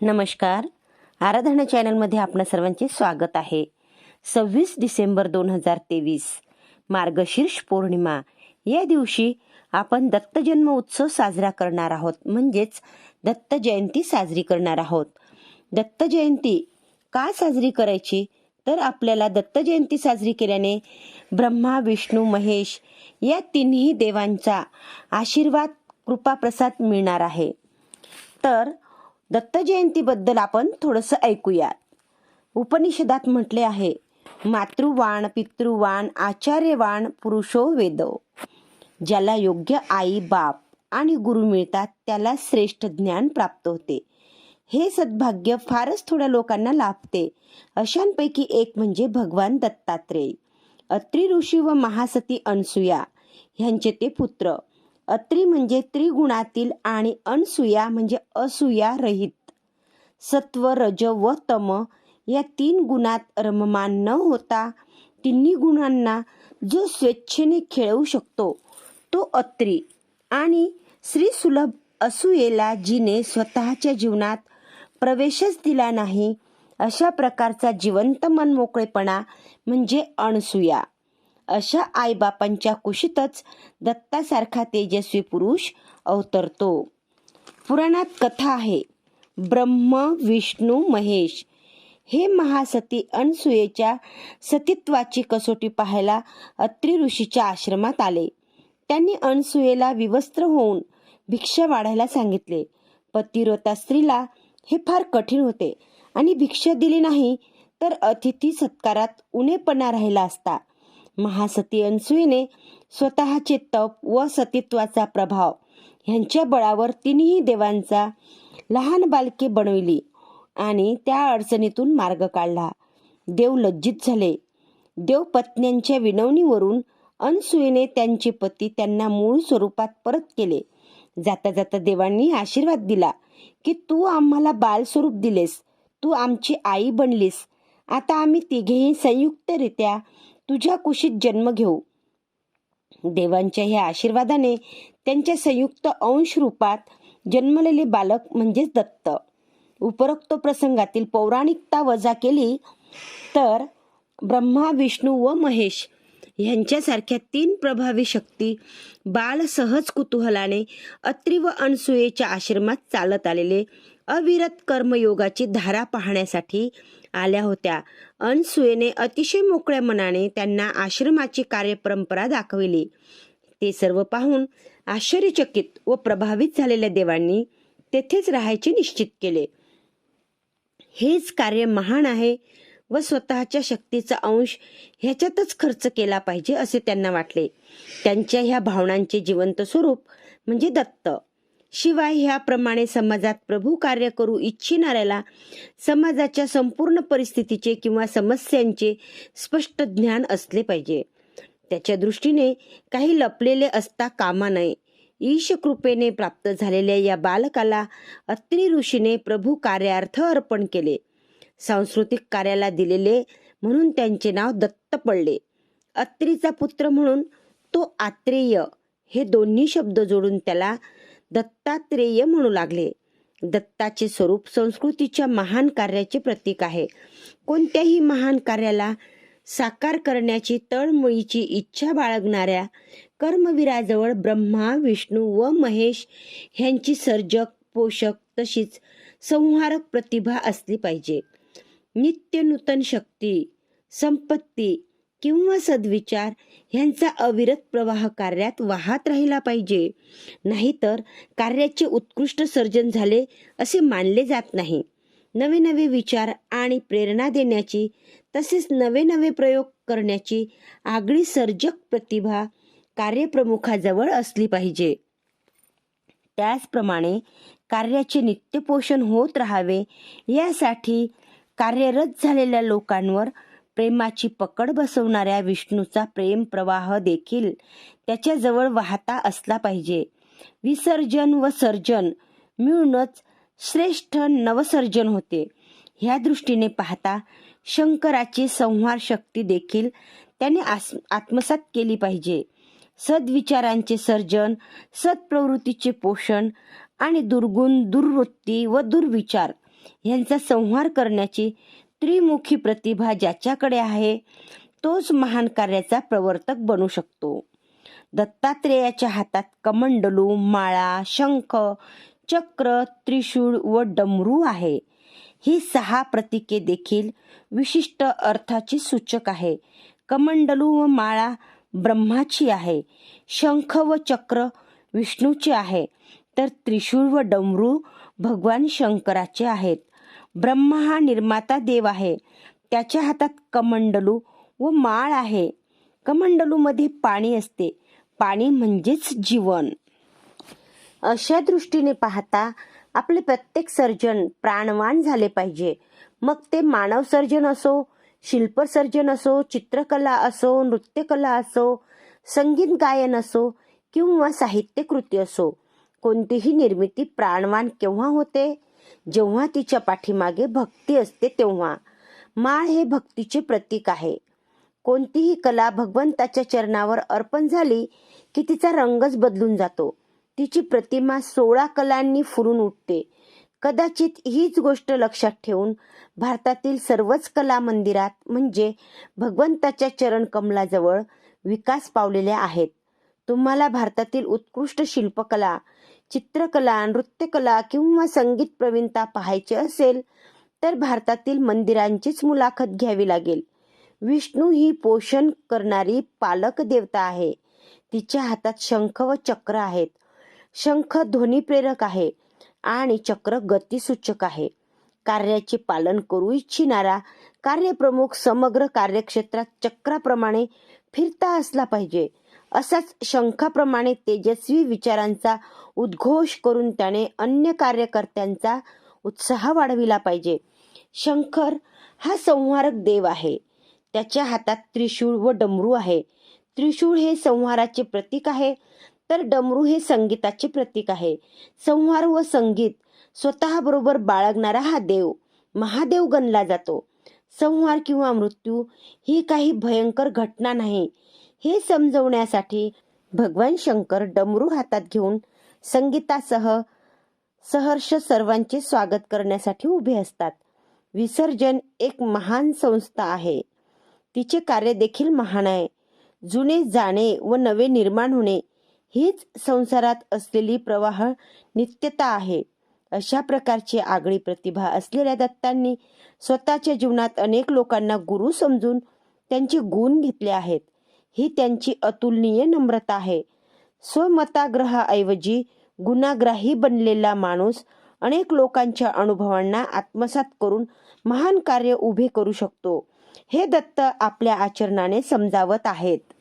नमस्कार. आराधना चॅनलमध्ये आपणा सर्वांचे स्वागत आहे. 26 डिसेंबर 2023 मार्गशीर्ष पौर्णिमा या दिवशी आपण दत्त जन्म उत्सव साजरा करणार आहोत, म्हणजेच दत्त जयंती साजरी करणार आहोत. दत्त जयंती का साजरी करायची, तर आपल्याला दत्त जयंती साजरी केल्याने ब्रह्मा, विष्णू, महेश या तिन्ही देवांचा आशीर्वाद, कृपा, प्रसाद मिळणार आहे. तर दत्त जयंतीबद्दल आपण थोडंसं ऐकूयात. उपनिषदात म्हटले आहे, मातृवाण, पितृवाण, आचार्यवाण, पुरुषो वेदो. ज्याला योग्य आई, बाप आणि गुरु मिळतात त्याला श्रेष्ठ ज्ञान प्राप्त होते. हे सद्भाग्य फारच थोड्या लोकांना लाभते. अशांपैकी एक म्हणजे भगवान दत्तात्रेय. अत्री ऋषी व महासती अनसुया ह्यांचे ते पुत्र. अत्री म्हणजे त्रिगुणातील आणि अनसुया म्हणजे असूया रहित. सत्व, रज व तम या 3 गुणात रममान न होता तिन्ही गुणांना जो स्वेच्छेने खेळवू शकतो तो अत्री. आणि श्री सुलभ असूयेला जिने स्वतःच्या जीवनात प्रवेशच दिला नाही अशा प्रकारचा जिवंत मनमोकळेपणा म्हणजे अनसुया. अशा आईबापांच्या कुशीतच दत्तासारखा तेजस्वी पुरुष अवतरतो. पुराणात कथा आहे, ब्रह्म, विष्णू, महेश हे महासती अनसुयेच्या सतीत्वाची कसोटी पाहायला अत्री ऋषीच्या आश्रमात आले. त्यांनी अनसुयेला विवस्त्र होऊन भिक्षा वाढायला सांगितले. पतिव्रता स्त्रीला हे फार कठीण होते आणि भिक्षा दिली नाही तर अतिथी सत्कारात उणेपणा राहिला असता. महासती अनसुयेने स्वतःचे तप व सतीत्वाचा प्रभाव ह्यांच्या बळावर तिन्ही देवांचा लहान बालके बनविली आणि त्या अडचणीतून मार्ग काढला. देव लज्जित झाले. देव पत्न्यांच्या विनवणीवरून अनसुयेने त्यांचे पती त्यांना मूळ स्वरूपात परत केले. जाता जाता देवांनी आशीर्वाद दिला की तू आम्हाला बाल स्वरूप दिलेस, तू आमची आई बनलीस. आता आम्ही तिघेही संयुक्तरित्या तुझ्या कुशीत जन्म घेऊ. देवांच्या ह्या आशीर्वादाने त्यांच्या संयुक्त अंश रूपात जन्मलेले बालक म्हणजेच दत्त. उपरोक्त प्रसंगातील पौराणिकता वजा केली तर ब्रह्मा, विष्णू व महेश ह्यांच्यासारख्या 3 प्रभावी शक्ती बाल सहज कुतूहलाने अत्री व अनसुयेच्या आश्रमात चालत आलेले अविरत कर्मयोगाची धारा पाहण्यासाठी आल्या होत्या. अनसुयेने अतिशय मोकळ्या मनाने त्यांना आश्रमाची कार्यपरंपरा दाखविली. ते सर्व पाहून आश्चर्यचकित व प्रभावित झालेल्या देवांनी तेथेच राहायचे निश्चित केले. हेच कार्य महान आहे व स्वतःच्या शक्तीचा अंश ह्याच्यातच खर्च केला पाहिजे असे त्यांना वाटले. त्यांच्या ह्या भावनांचे जिवंत स्वरूप म्हणजे दत्त. शिवाय ह्याप्रमाणे समाजात प्रभू कार्य करू इच्छिणाऱ्याला समाजाच्या संपूर्ण परिस्थितीचे किंवा समस्यांचे स्पष्ट ज्ञान असले पाहिजे. त्याच्या दृष्टीने काही लपलेले असता कामा नये. ईश कृपेने प्राप्त झालेल्या या बालकाला अत्री ऋषीने प्रभू कार्यार्थ अर्पण केले. सांस्कृतिक कार्याला दिलेले म्हणून त्यांचे नाव दत्त पडले. अत्रीचा पुत्र म्हणून तो आत्रेय हे दोन्ही शब्द जोडून त्याला दत्तात्रेय म्हणू लागले. दत्ताचे स्वरूप संस्कृतीच्या महान कार्याचे प्रतीक आहे. कोणत्याही महान कार्याला साकार करण्याची तळमळीची इच्छा बाळगणाऱ्या कर्मवीराजवळ ब्रह्मा, विष्णू व महेश ह्यांची सर्जक, पोषक तशीच संहारक प्रतिभा असली पाहिजे. नित्य नूतन शक्ती, संपत्ती किंवा सद्विचार ह्यांचा अविरत प्रवाह कार्यात वाहत राहिला पाहिजे. नाहीतर कार्याचे उत्कृष्ट सर्जन झाले असे मानले जात नाही. नवे नवे विचार आणि प्रेरणा देण्याची तसेच नवे नवे प्रयोग करण्याची आगळी सर्जक प्रतिभा कार्यप्रमुखाजवळ असली पाहिजे. त्याचप्रमाणे कार्याचे नित्यपोषण होत राहावे यासाठी कार्यरत झालेल्या लोकांवर प्रेमाची पकड बसवणाऱ्या विष्णूचा प्रेम प्रवाह देखील त्याच्याजवळ वाहता असला पाहिजे. विसर्जन व सर्जन मिळूनच श्रेष्ठ नवसर्जन होते. ह्या दृष्टीने पाहता शंकराची संहार शक्ती देखील त्याने आत्मसात केली पाहिजे. सद्विचारांचे सर्जन, सत्प्रवृत्तीचे पोषण आणि दुर्गुण, दुर्वृत्ती व दुर्विचार यांचा संहार करण्याची त्रिमुखी प्रतिभा ज्याच्याकडे आहे तोच महान कार्याचा प्रवर्तक बनू शकतो. दत्तात्रेयाच्या हातात कमंडलू, माळा, शंख, चक्र, त्रिशूळ व डमरू आहे. ही 6 प्रतीके देखील विशिष्ट अर्थाची सूचक आहे. कमंडलू व माळा ब्रह्माची आहे, शंख व चक्र विष्णूचे आहे, तर त्रिशूळ व डमरू भगवान शंकराचे आहेत. ब्रह्मा हा निर्माता देव आहे. त्याच्या हातात कमंडलू व माळ आहे. कमंडलूमध्ये पाणी असते. पाणी म्हणजेच जीवन. अशा दृष्टीने पाहता आपले प्रत्येक सर्जन प्राणवान झाले पाहिजे. मग ते मानव सर्जन असो, शिल्प सर्जन असो, चित्रकला असो, नृत्यकला असो, संगीत गायन असो किंवा साहित्य कृती असो. कोणतीही निर्मिती प्राणवान केव्हा होते? जेव्हा तिच्या पाठीमागे भक्ती असते तेव्हा. माळ हे भक्तीचे प्रतीक आहे. कोणतीही कला भगवंताच्या चरणावर अर्पण झाली की तिचा रंगच बदलून जातो. तिची प्रतिमा 16 कलांनी फुलून उठते. कदाचित हीच गोष्ट लक्षात ठेवून भारतातील सर्वच कला मंदिरात म्हणजे भगवंताच्या चरण कमलाजवळ विकास पावलेल्या आहेत. तुम्हाला भारतातील उत्कृष्ट शिल्पकला, चित्रकला, नृत्यकला किंवा संगीत प्रवीणता पाहायची असेल तर भारतातील मंदिरांचीच मुलाखत घ्यावी लागेल. विष्णू ही पोषण करणारी पालक देवता आहे. तिच्या हातात शंख व चक्र आहेत. शंख ध्वनी प्रेरक आहे आणि चक्र गतिसूचक आहे. कार्याचे पालन करू इच्छिणारा कार्यप्रमुख समग्र कार्यक्षेत्रात चक्राप्रमाणे फिरता असला पाहिजे. असाच शंखाप्रमाणे तेजस्वी विचारांचा उद्घोष करून त्याने अन्य कार्यकर्त्यांचा उत्साह वाढविला पाहिजे. शंकर हा संहारक देव आहे. त्याच्या हातात त्रिशूळ व डमरू आहे. त्रिशूळ हे संहाराचे प्रतीक आहे, तर डमरू हे संगीताचे प्रतीक आहे. संहार व संगीत स्वतः बरोबर बाळगणारा हा देव महादेव गणला जातो. संहार किंवा मृत्यू ही काही भयंकर घटना नाही हे समजवण्यासाठी भगवान शंकर डमरू हातात घेऊन संगीतासह सहर्ष सर्वांचे स्वागत करण्यासाठी उभे असतात. विसर्जन एक महान संस्था आहे. तिचे कार्य देखील महान आहे. जुने जाणे व नवे निर्माण होणे हीच संसारात असलेली प्रवाह नित्यता आहे. अशा प्रकारची आगळी प्रतिभा असलेल्या दत्तांनी स्वतःच्या जीवनात अनेक लोकांना गुरु समजून त्यांचे गुण घेतले आहेत. ही त्यांची अतुलनीय नम्रता आहे. स्वमताग्रहाऐवजी गुणाग्राही बनलेला माणूस अनेक लोकांच्या अनुभवांना आत्मसात करून महान कार्य उभे करू शकतो. हे दत्त आपल्या आचरणाने समजावत आहेत.